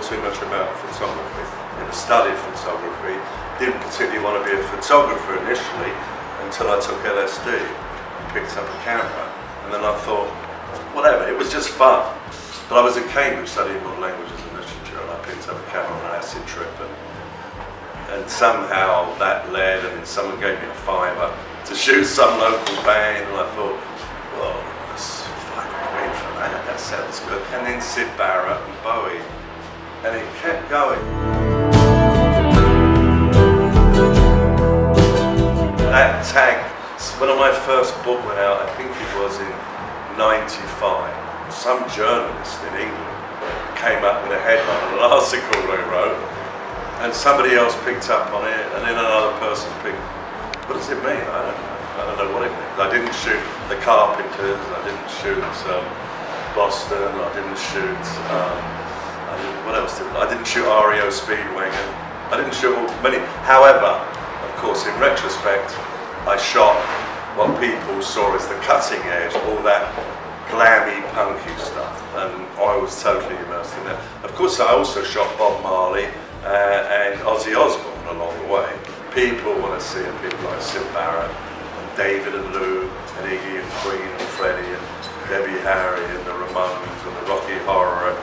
too much about photography. Never studied photography. Didn't particularly want to be a photographer initially until I took LSD. Picked up a camera, and then I thought, whatever, it was just fun. But I was at Cambridge studying modern languages and literature, and I picked up a camera on an acid trip, and somehow that led, and then someone gave me a fiver to shoot some local band, and I thought, well, that's £5 for that, that sounds good. And then Sid Barrett and Bowie, and it kept going. That tag, when my first book went out, I think it was in '95, some journalist in England came up with a headline on an article they wrote, and somebody else picked up on it, and then another person picked. What does it mean? I don't know what it means. I didn't shoot the Carpenters, I didn't shoot Boston, I didn't shoot, what else did I didn't shoot REO Speedwagon, I didn't shoot many. However, of course, in retrospect, I shot what people saw as the cutting edge, all that glammy, punky stuff, and I was totally immersed in that. Of course, I also shot Bob Marley and Ozzy Osbourne along the way. People want to see people like Sid Barrett, and David and Lou, and Iggy and Queen and Freddie and Debbie Harry and the Ramones and the Rocky Horror.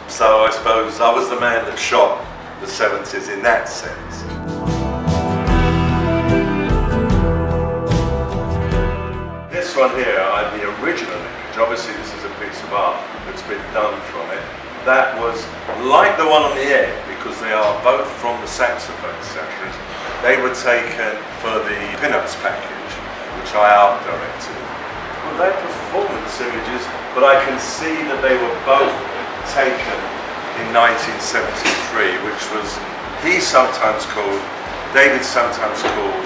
So I suppose I was the man that shot the 70s in that sense. This one here, the original image, obviously this is a piece of art that's been done from it. That was like the one on the end, because they are both from the saxophone sessions. They were taken for the Pinups package, which I art directed. Well, they're performance images, but I can see that they were both taken in 1973, which was, David sometimes calls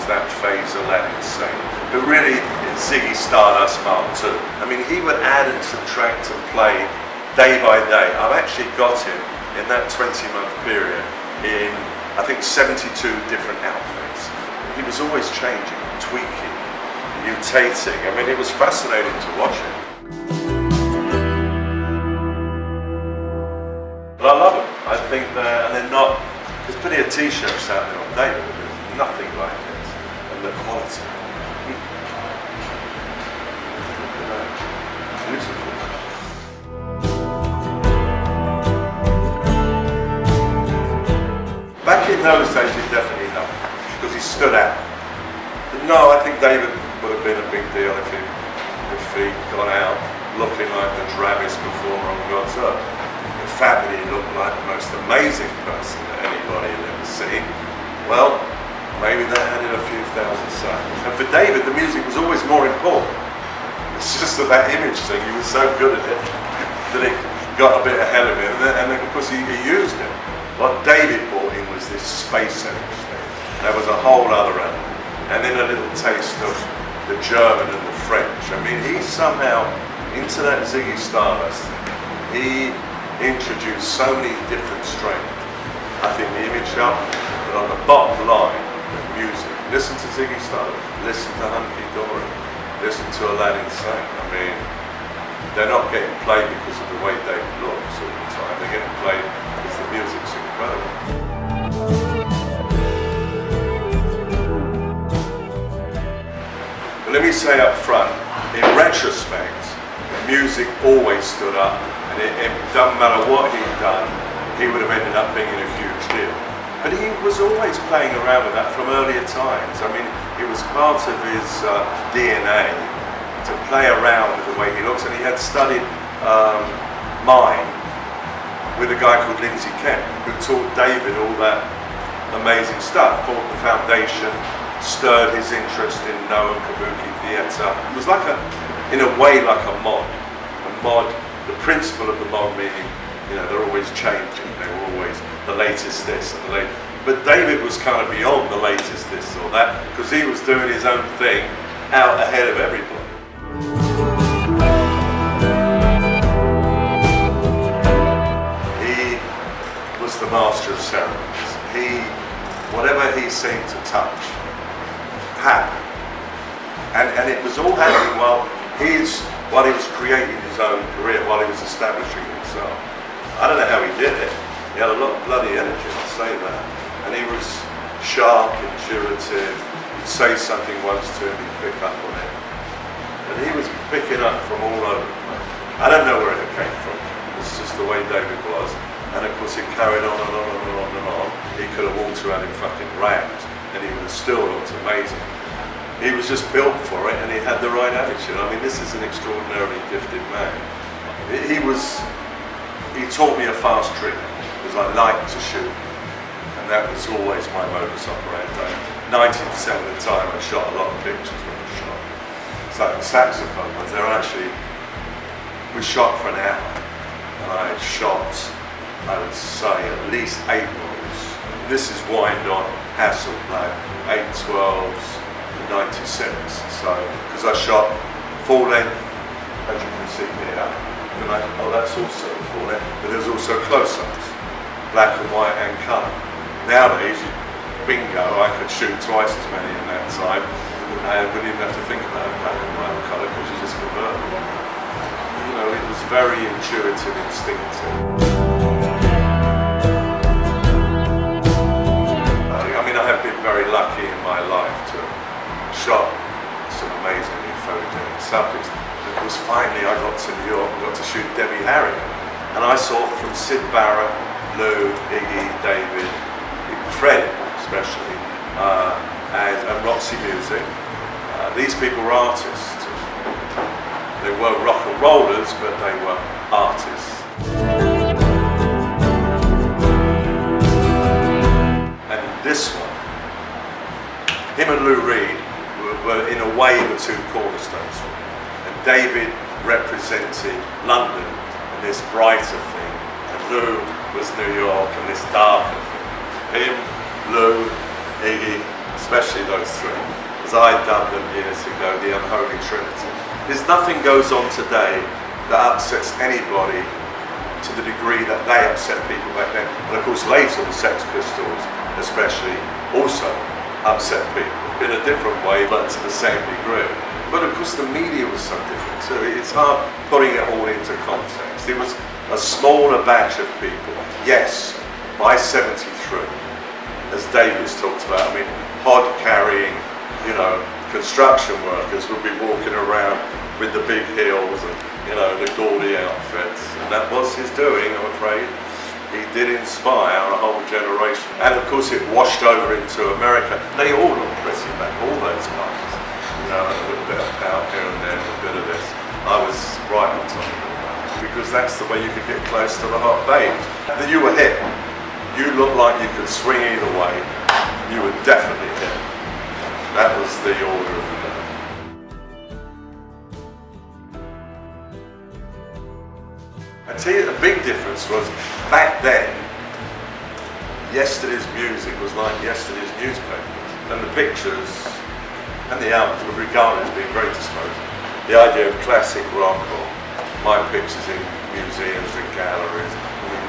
that phase Aladdin Sane, but really it's Ziggy Stardust Mark II. I mean, he would add and subtract and play day by day. I've actually got him in that 20-month period in, I think, 72 different outfits. He was always changing, tweaking, mutating. I mean, it was fascinating to watch him. But I love them. I think they're not. There's plenty of T-shirts out there on David, but there's nothing like this. And the quality. Beautiful. Back in those days, he definitely helped, because he stood out. But no, I think David would have been a big deal if he'd gone out looking like the drabbest performer on God's earth. The fact that he looked like the most amazing person that anybody had ever seen, well, maybe that added a few thousand sales. And for David, the music was always more important. It's just that image thing, he was so good at it that it got a bit ahead of him, and then of course he used it. What David brought in was this space image thing. There was a whole other element. And then a little taste of the German and the French. I mean, he somehow, into that Ziggy Stardust thing, he introduced so many different strains. I think the image helped, but on the bottom line, the music. Listen to Ziggy Stardust, listen to Hunky Dory, listen to Aladdin Sane. I mean, they're not getting played because of the way David looks all the time. They're getting played because the music's incredible. But let me say up front, in retrospect, music always stood up, and it doesn't matter what he'd done, he would have ended up being a huge deal. But he was always playing around with that from earlier times. I mean, it was part of his DNA to play around with the way he looks, and he had studied mime with a guy called Lindsay Kemp, who taught David all that amazing stuff, formed the foundation, stirred his interest in Noh and Kabuki theatre. It was like in a way, like a mod. The principle of the mod meaning, you know, they're always changing, they were always the latest this and the latest. But David was kind of beyond the latest this or that, because he was doing his own thing out ahead of everybody. He was the master of ceremonies. Whatever he seemed to touch, happened. And it was all happening while he was creating his own career, while he was establishing himself. I don't know how he did it. He had a lot of bloody energy, I'll say that. And he was sharp, intuitive. You'd say something once to him, he'd pick up on it. And he was picking up from all over the place. I don't know where it came from. It's just the way David was. And of course it carried on and on and on and on. He could have walked around in fucking rags and he would have still looked amazing. He was just built for it and he had the right attitude. I mean, this is an extraordinarily gifted man. He taught me a fast trick because I liked to shoot. And that was always my modus operandi. 90% of the time I shot a lot of pictures when I shot. It's like the saxophone ones, we shot for an hour. And I had shot, I would say, at least 8 rolls. This is wind on, Hasselblad, 812s, 96s. So, because I shot full length, as you can see here, oh, that's also full length, but there's also close-ups, black and white and colour. Nowadays, bingo, I could shoot twice as many in that time, and wouldn't even have to think about black and white and colour because you just convert them. You know, it was very intuitive, instinctive. I mean, I have been very lucky in my life to have shot some amazingly photogenic subjects. Of course, finally I got to New York and got to shoot Debbie Harry. And I saw from Syd Barrett, Lou, Iggy, David, Fred especially, and Roxy Music. These people were artists. They were rock and rollers, but they were artists. And this one, him and Lou Reed were in a way the 2 cornerstones for me. And David represented London and this brighter thing, and Lou was New York and this darker thing. Him, Lou, Iggy, especially those 3, as I dubbed them years ago, the unholy trinity. There's nothing goes on today that upsets anybody to the degree that they upset people back then. And of course later the Sex Pistols especially also upset people in a different way but to the same degree. But of course the media was so different too. It's hard putting it all into context. It was a smaller batch of people. Yes, by 73, as Davis talks about, I mean, hod carrying, you know, construction workers would be walking around with the big heels and, you know, the gaudy outfits. And that was his doing, I'm afraid. He did inspire a whole generation. And of course it washed over into America. They all look pretty back, all those guys. You know, a little bit of pout here and there, a bit of this. I was right on top of it. Because that's the way you could get close to the hot babe. And then you were hip. You looked like you could swing either way. You were definitely hip. That was the order of the day. I tell you, the big difference was, back then, yesterday's music was like yesterday's newspapers. And the pictures and the albums were regarded as being very disposable. The idea of classic rock or my pictures in museums and galleries, I mean,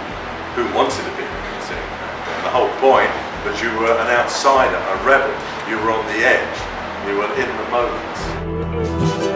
who wanted to be in a museum? And the whole point was you were an outsider, a rebel. You were on the edge. You were in the moment.